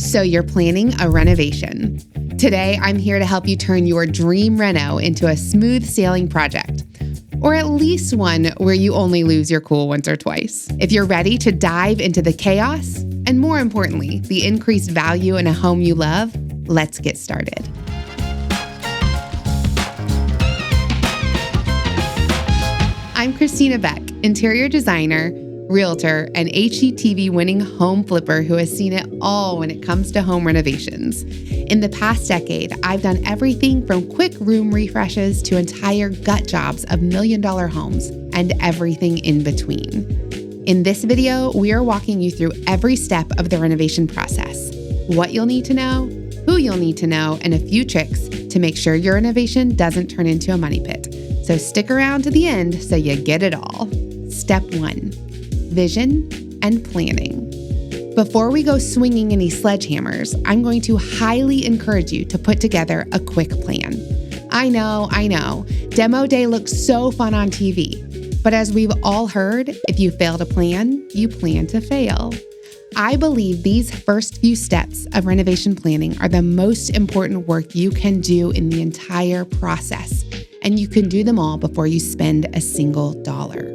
So you're planning a renovation. Today, I'm here to help you turn your dream reno into a smooth sailing project, or at least one where you only lose your cool once or twice. If you're ready to dive into the chaos, and more importantly, the increased value in a home you love, let's get started. I'm Christina Beck, interior designer, realtor, and HGTV winning home flipper who has seen it all when it comes to home renovations. In the past decade, I've done everything from quick room refreshes to entire gut jobs of million-dollar homes and everything in between. In this video, we are walking you through every step of the renovation process, what you'll need to know, who you'll need to know, and a few tricks to make sure your renovation doesn't turn into a money pit. So stick around to the end so you get it all. Step 1, vision and planning. Before we go swinging any sledgehammers, I'm going to highly encourage you to put together a quick plan. I know, demo day looks so fun on TV, but as we've all heard, if you fail to plan, you plan to fail. I believe these first few steps of renovation planning are the most important work you can do in the entire process, and you can do them all before you spend a single dollar.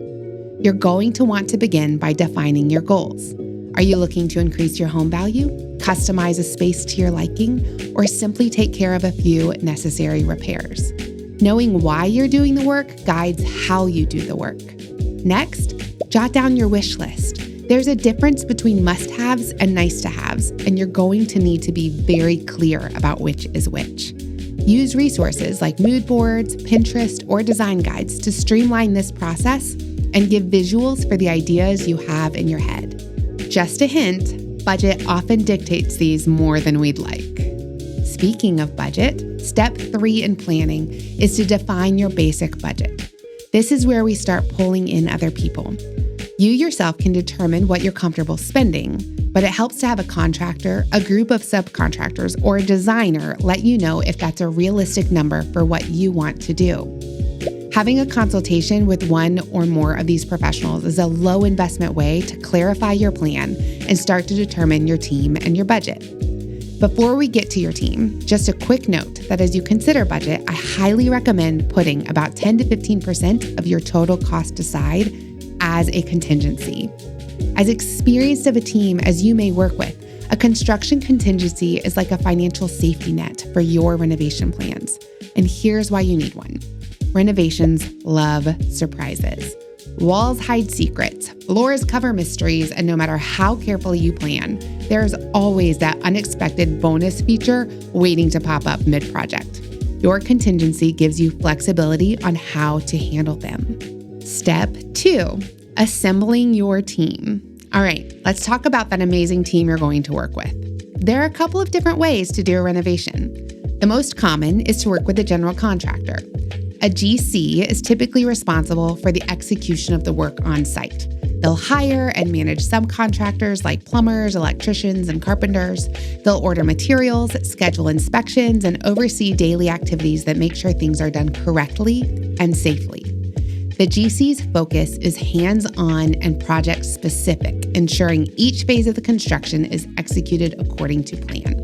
You're going to want to begin by defining your goals. Are you looking to increase your home value, customize a space to your liking, or simply take care of a few necessary repairs? Knowing why you're doing the work guides how you do the work. Next, jot down your wish list. There's a difference between must-haves and nice-to-haves, and you're going to need to be very clear about which is which. Use resources like mood boards, Pinterest, or design guides to streamline this process and give visuals for the ideas you have in your head. Just a hint, budget often dictates these more than we'd like. Speaking of budget, step 3 in planning is to define your basic budget. This is where we start pulling in other people. You yourself can determine what you're comfortable spending, but it helps to have a contractor, a group of subcontractors, or a designer let you know if that's a realistic number for what you want to do. Having a consultation with one or more of these professionals is a low investment way to clarify your plan and start to determine your team and your budget. Before we get to your team, just a quick note that as you consider budget, I highly recommend putting about 10 to 15% of your total cost aside as a contingency. As experienced of a team as you may work with, a construction contingency is like a financial safety net for your renovation plans. And here's why you need one. Renovations love surprises. Walls hide secrets, floors cover mysteries, and no matter how carefully you plan, there's always that unexpected bonus feature waiting to pop up mid-project. Your contingency gives you flexibility on how to handle them. Step 2, assembling your team. All right, let's talk about that amazing team you're going to work with. There are a couple of different ways to do a renovation. The most common is to work with a general contractor. A GC is typically responsible for the execution of the work on site. They'll hire and manage subcontractors like plumbers, electricians, and carpenters. They'll order materials, schedule inspections, and oversee daily activities that make sure things are done correctly and safely. The GC's focus is hands-on and project-specific, ensuring each phase of the construction is executed according to plan.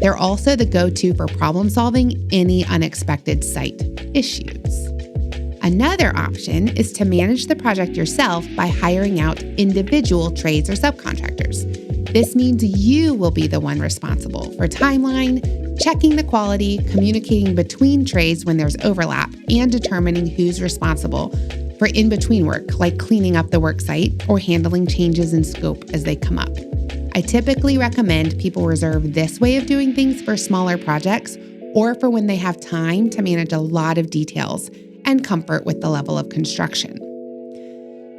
They're also the go-to for problem-solving any unexpected site issues. Another option is to manage the project yourself by hiring out individual trades or subcontractors. This means you will be the one responsible for timeline, checking the quality, communicating between trades when there's overlap, and determining who's responsible for in-between work, like cleaning up the work site or handling changes in scope as they come up. I typically recommend people reserve this way of doing things for smaller projects or for when they have time to manage a lot of details and comfort with the level of construction.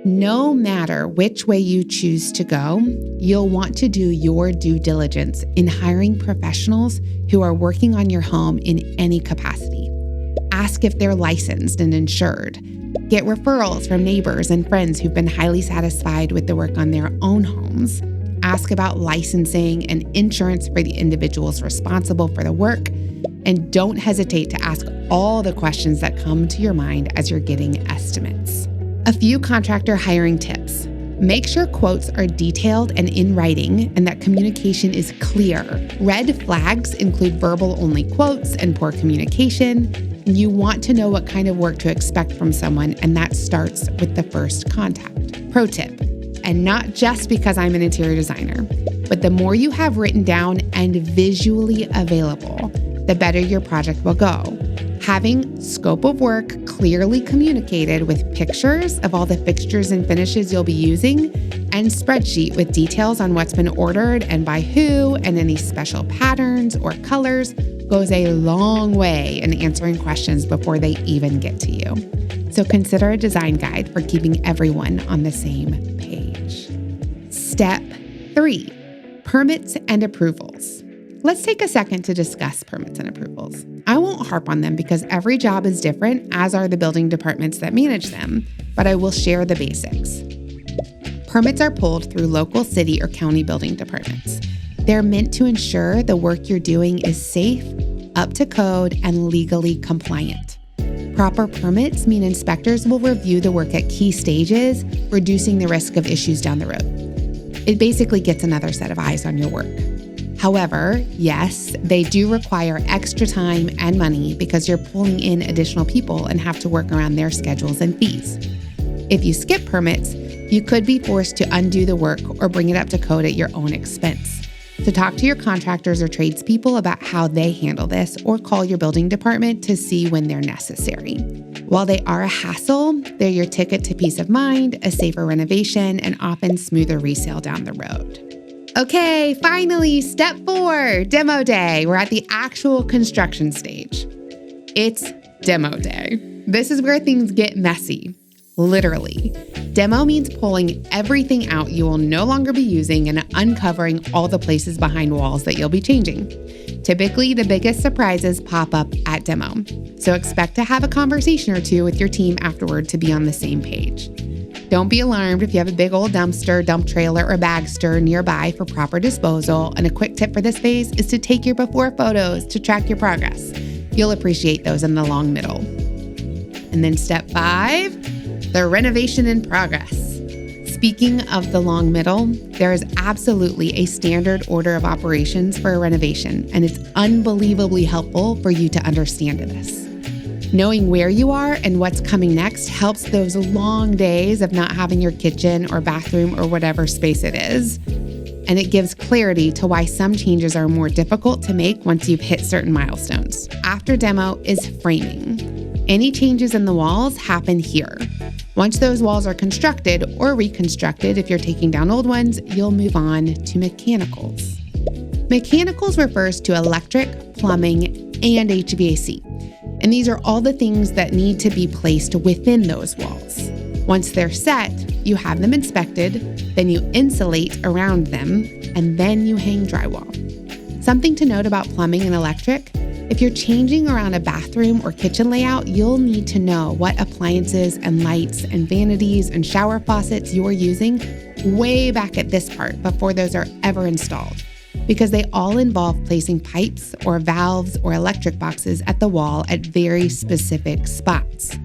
No matter which way you choose to go, you'll want to do your due diligence in hiring professionals who are working on your home in any capacity. Ask if they're licensed and insured. Get referrals from neighbors and friends who've been highly satisfied with the work on their own homes. Ask about licensing and insurance for the individuals responsible for the work, and don't hesitate to ask all the questions that come to your mind as you're getting estimates. A few contractor hiring tips. Make sure quotes are detailed and in writing and that communication is clear. Red flags include verbal-only quotes and poor communication. You want to know what kind of work to expect from someone, and that starts with the first contact. Pro tip, and not just because I'm an interior designer, but the more you have written down and visually available, the better your project will go. Having scope of work clearly communicated with pictures of all the fixtures and finishes you'll be using and spreadsheet with details on what's been ordered and by who and any special patterns or colors goes a long way in answering questions before they even get to you. So consider a design guide for keeping everyone on the same page. Step 3, permits and approvals. Let's take a second to discuss permits and approvals. I won't harp on them because every job is different, as are the building departments that manage them, but I will share the basics. Permits are pulled through local city or county building departments. They're meant to ensure the work you're doing is safe, up to code, and legally compliant. Proper permits mean inspectors will review the work at key stages, reducing the risk of issues down the road. It basically gets another set of eyes on your work. However, yes, they do require extra time and money because you're pulling in additional people and have to work around their schedules and fees. If you skip permits, you could be forced to undo the work or bring it up to code at your own expense. So talk to your contractors or tradespeople about how they handle this, or call your building department to see when they're necessary. While they are a hassle, they're your ticket to peace of mind, a safer renovation, and often smoother resale down the road. Okay, finally, step 4, demo day. We're at the actual construction stage. It's demo day. This is where things get messy, literally. Demo means pulling everything out you will no longer be using and uncovering all the places behind walls that you'll be changing. Typically, the biggest surprises pop up at demo, so expect to have a conversation or two with your team afterward to be on the same page. Don't be alarmed if you have a big old dumpster, dump trailer, or bagster nearby for proper disposal. And a quick tip for this phase is to take your before photos to track your progress. You'll appreciate those in the long middle. And then step 5, the renovation in progress. Speaking of the long middle, there is absolutely a standard order of operations for a renovation, and it's unbelievably helpful for you to understand this. Knowing where you are and what's coming next helps those long days of not having your kitchen or bathroom or whatever space it is. And it gives clarity to why some changes are more difficult to make once you've hit certain milestones. After demo is framing. Any changes in the walls happen here. Once those walls are constructed or reconstructed, if you're taking down old ones, you'll move on to mechanicals. Mechanicals refers to electric, plumbing, and HVAC. And these are all the things that need to be placed within those walls. Once they're set, you have them inspected, then you insulate around them, and then you hang drywall. Something to note about plumbing and electric: if you're changing around a bathroom or kitchen layout, you'll need to know what appliances and lights and vanities and shower faucets you're using way back at this part before those are ever installed, because they all involve placing pipes or valves or electric boxes at the wall at very specific spots.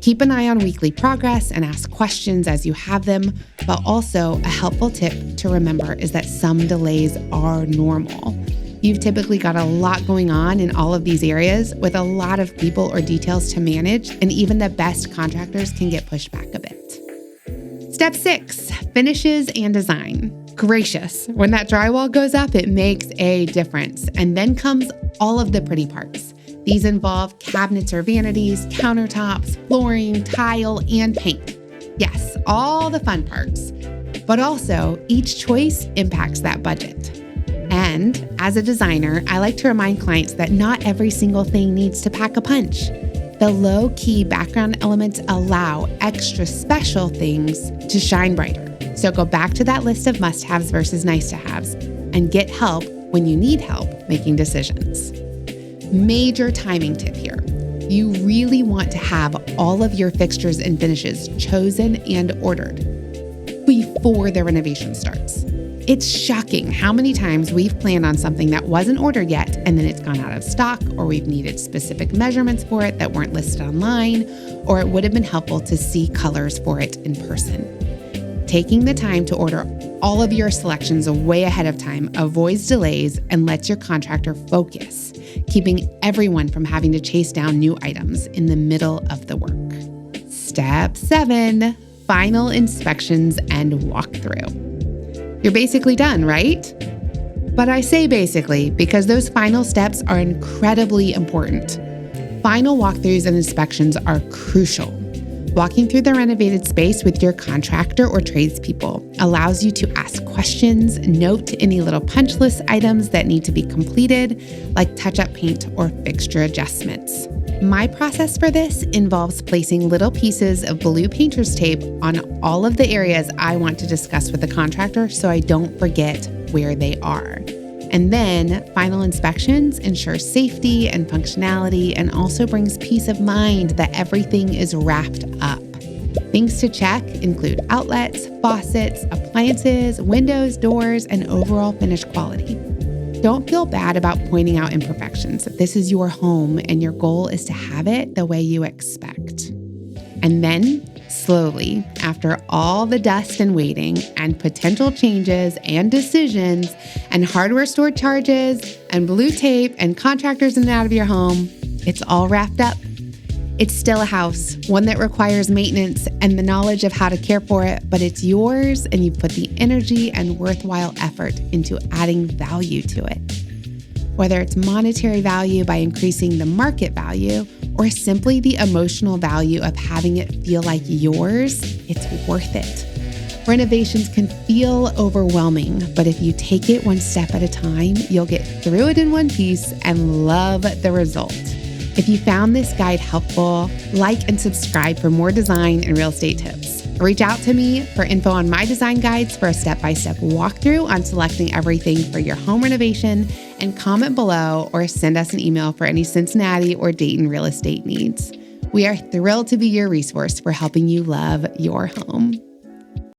Keep an eye on weekly progress and ask questions as you have them, but also a helpful tip to remember is that some delays are normal. You've typically got a lot going on in all of these areas with a lot of people or details to manage, and even the best contractors can get pushed back a bit. Step 6, finishes and design. Gracious, when that drywall goes up, it makes a difference. And then comes all of the pretty parts. These involve cabinets or vanities, countertops, flooring, tile, and paint. Yes, all the fun parts. But also, each choice impacts that budget. And as a designer, I like to remind clients that not every single thing needs to pack a punch. The low-key background elements allow extra special things to shine brighter. So go back to that list of must-haves versus nice-to-haves and get help when you need help making decisions. Major timing tip here. You really want to have all of your fixtures and finishes chosen and ordered before the renovation starts. It's shocking how many times we've planned on something that wasn't ordered yet and then it's gone out of stock, or we've needed specific measurements for it that weren't listed online, or it would have been helpful to see colors for it in person. Taking the time to order all of your selections way ahead of time avoids delays and lets your contractor focus, keeping everyone from having to chase down new items in the middle of the work. Step 7, final inspections and walkthrough. You're basically done, right? But I say basically because those final steps are incredibly important. Final walkthroughs and inspections are crucial. Walking through the renovated space with your contractor or tradespeople allows you to ask questions, note any little punch list items that need to be completed, like touch-up paint or fixture adjustments. My process for this involves placing little pieces of blue painter's tape on all of the areas I want to discuss with the contractor so I don't forget where they are. And then final inspections ensure safety and functionality and also brings peace of mind that everything is wrapped up. Things to check include outlets, faucets, appliances, windows, doors, and overall finish quality. Don't feel bad about pointing out imperfections. This is your home and your goal is to have it the way you expect. And then slowly, after all the dust and waiting and potential changes and decisions and hardware store charges and blue tape and contractors in and out of your home, it's all wrapped up. It's still a house, one that requires maintenance and the knowledge of how to care for it, but it's yours and you put the energy and worthwhile effort into adding value to it. Whether it's monetary value by increasing the market value or simply the emotional value of having it feel like yours, it's worth it. Renovations can feel overwhelming, but if you take it one step at a time, you'll get through it in one piece and love the result. If you found this guide helpful, like and subscribe for more design and real estate tips. Reach out to me for info on my design guides for a step-by-step walkthrough on selecting everything for your home renovation, and comment below or send us an email for any Cincinnati or Dayton real estate needs. We are thrilled to be your resource for helping you love your home.